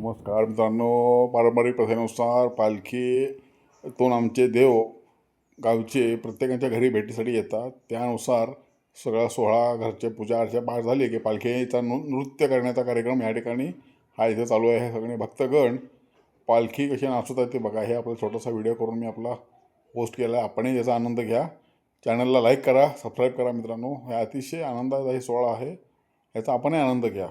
नमस्कार मित्रांनो. पारंपरिक प्रथेनुसार पालखीतून आमचे देव गावचे प्रत्येकाच्या घरी भेटीसाठी येतात. त्यानुसार सगळा सोहळा, घरचे पूजा अर्चा पार झाली की पालखीचा नृत्य करण्याचा कार्यक्रम या ठिकाणी हा इथे चालू आहे. सगळे भक्तगण पालखी कशी नाचवतात ते बघा. हे आपला छोटासा व्हिडिओ करून मी आपला पोस्ट केला आहे. आपणही याचा आनंद घ्या. चॅनलला लाईक करा, सबस्क्राईब करा मित्रांनो. हा अतिशय आनंदाचा सोहळा आहे, याचा आपणही आनंद घ्या.